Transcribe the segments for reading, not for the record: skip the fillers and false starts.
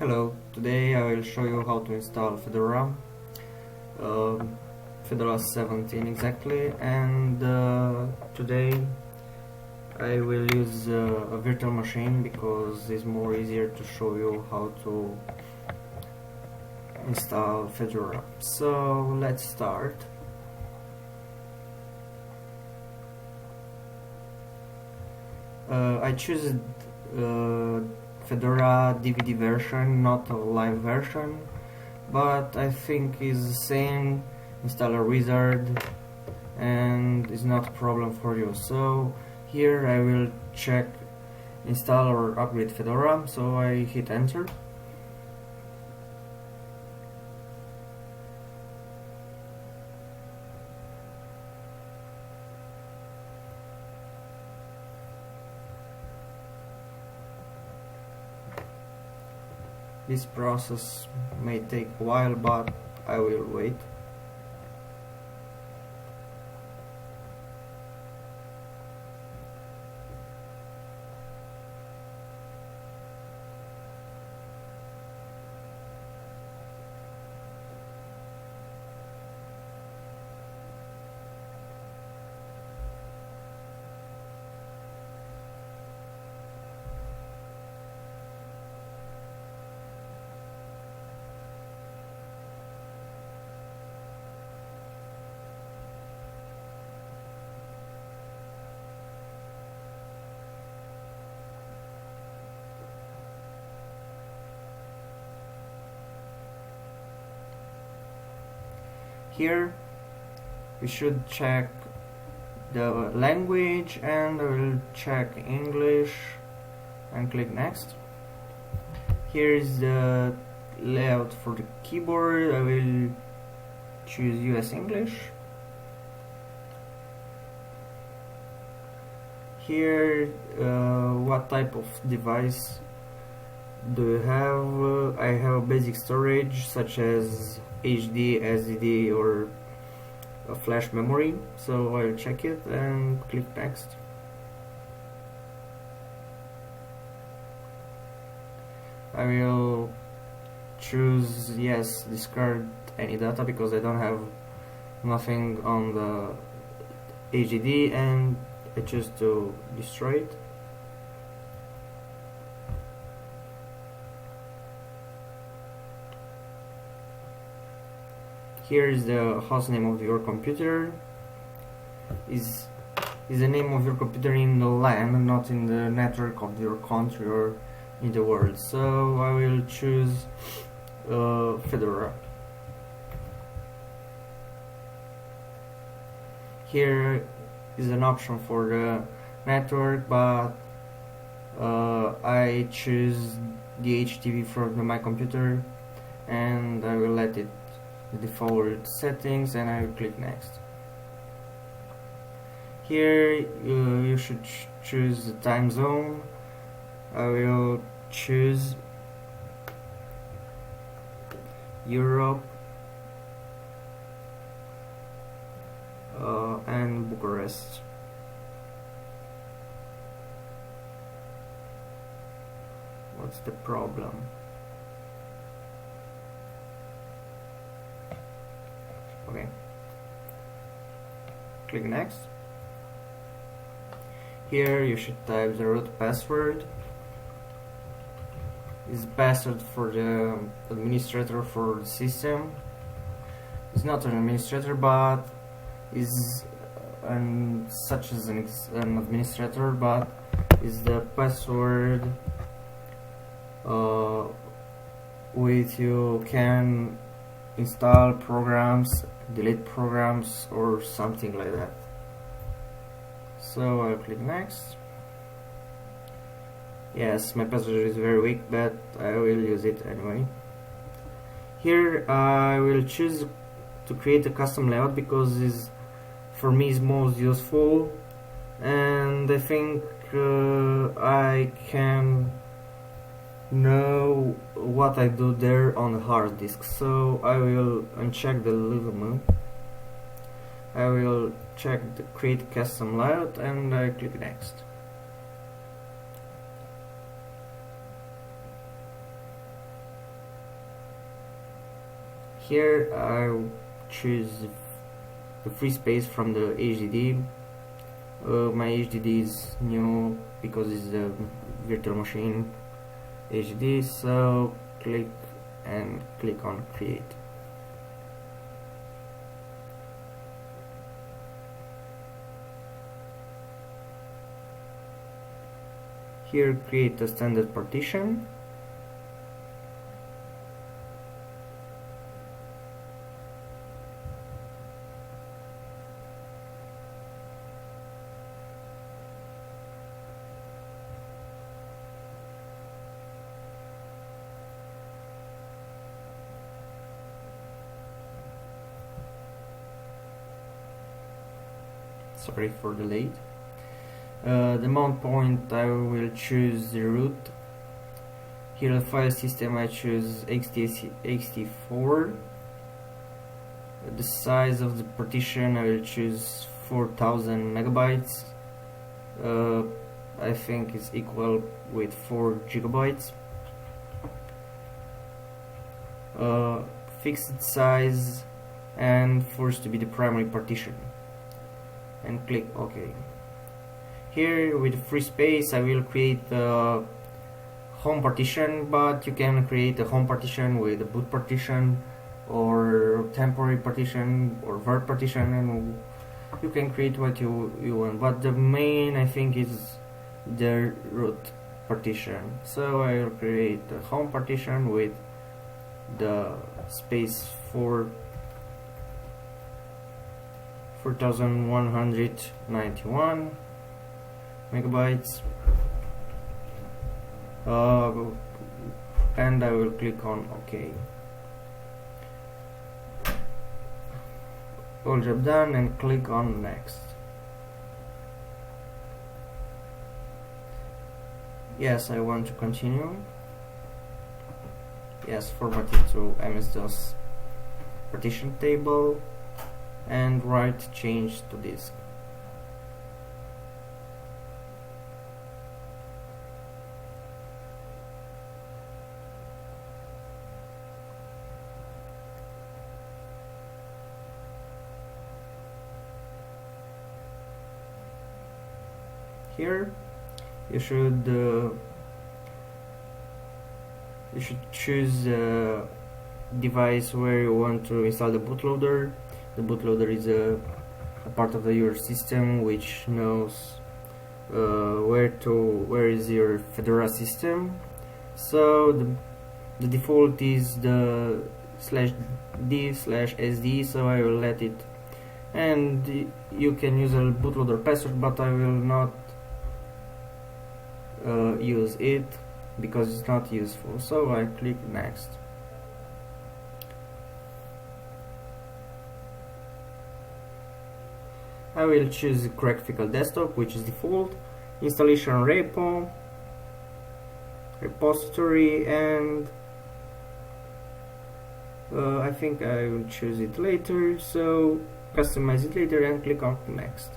Hello, today I will show you how to install Fedora, um, Fedora 17 exactly, and today I will use a virtual machine because it's more easier to show you how to install Fedora. So let's start. I choose Fedora DVD version, not a live version, but I think is the same installer wizard and is not a problem for you. So here I will check install or upgrade Fedora, so I hit enter. This process may take a while, but I will wait. Here we should check the language, and I will check English and click next. Here is the layout for the keyboard. I will choose US English. Here what type of device do you have? I have basic storage such as HD, SSD or a flash memory, so I'll check it and click next. I will choose yes, discard any data because I don't have nothing on the HDD, and I choose to destroy it. Here is the host name of your computer. Is the name of your computer in the LAN, not in the network of your country or in the world. So I will choose Fedora. Here is an option for the network, but I choose the HTTP from my computer, and I will let it the default settings, and I will click next. Here you should choose the time zone. I will choose Europe and Bucharest. What's the problem? Okay. Click next. Here you should type the root password. Is password for the administrator for the system. It's not an administrator, but is such as an administrator, but is the password with you can install programs, delete programs or something like that. So I'll click next. Yes, my password is very weak, but I will use it anyway. Here I will choose to create a custom layout because this for me is most useful, and I think I can know what I do there on the hard disk. So I will uncheck the little mode. I will check the create custom layout, and I click next. Here I choose the free space from the HDD. My HDD is new because it's a virtual machine HDD, so click on create. Here create a standard partition. Sorry for the late. The mount point, I will choose the root. Here the file system, I choose ext4. The size of the partition, I will choose 4000 megabytes. I think it's equal with 4 gigabytes. Fixed size and forced to be the primary partition, and click OK. Here with free space I will create a home partition, but you can create a home partition with a boot partition or temporary partition or vert partition, and you can create what you want, but the main I think is the root partition. So I will create a home partition with the space for 4191 megabytes, and I will click on OK. All job done, and click on next. Yes, I want to continue. Yes, format it to MS-DOS partition table and write change to disk. Here you should choose the device where you want to install the bootloader. The bootloader is a part of your system which knows where is your Fedora system. So the default is the /d/sd, so I will let it, and you can use a bootloader password, but I will not use it because it's not useful, so I click next. I will choose graphical desktop, which is default, installation repository, and I think I will choose it later, so customize it later and click on next.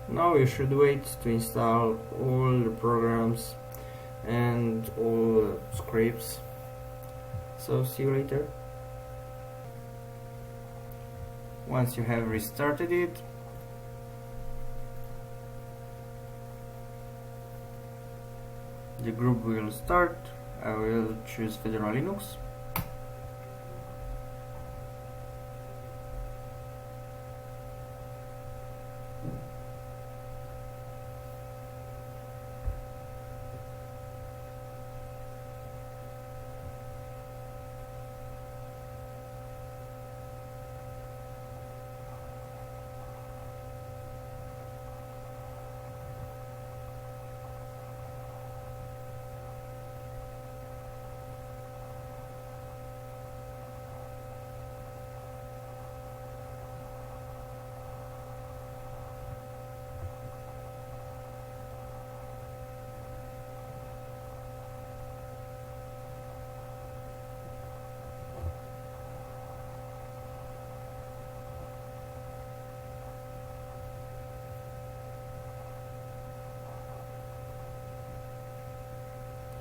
Now you should wait to install all the programs and all the scripts. So see you later. Once you have restarted it, the group will start. I will choose Fedora Linux.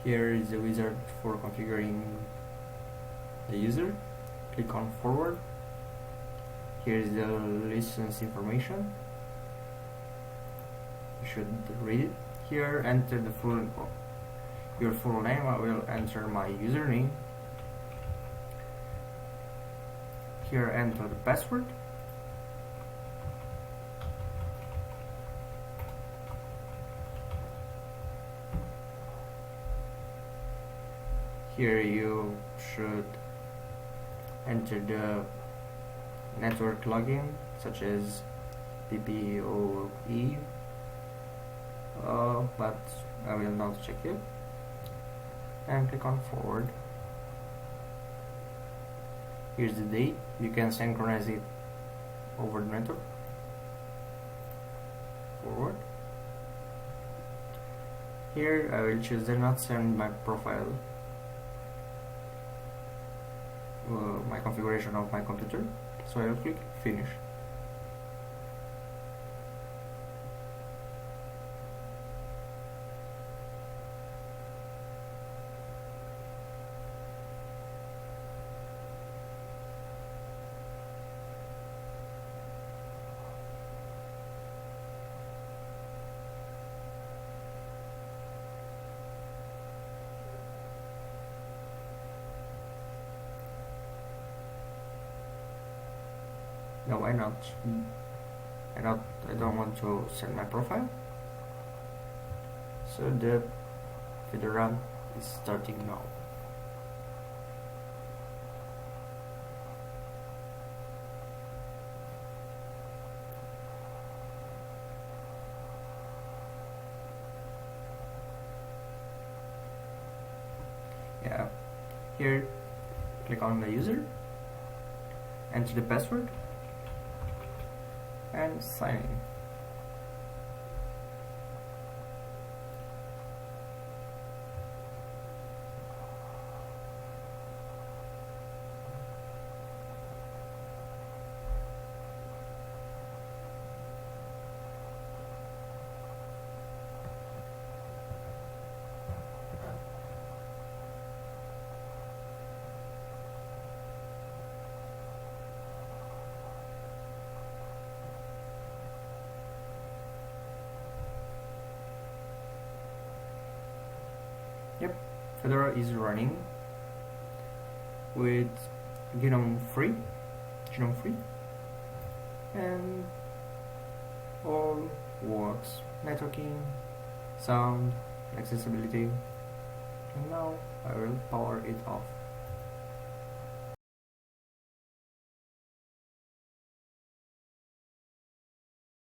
Here is the wizard for configuring the user. Click on forward. Here is the license information. You should read it. Here enter the your full name. I will enter my username. Here enter the password. Here you should enter the network login such as PPOE, but I will not check it, and click on forward. Here's the date. You can synchronize it over the network. Forward. Here I will choose do not send my profile, my configuration of my computer, so I will click finish. No, I don't want to set my profile. So the Fedora is starting now. Yeah, here click on the user, enter the password, and sign in. Yep, Fedora is running with genome free, and all works: networking, sound, accessibility. And now I will power it off.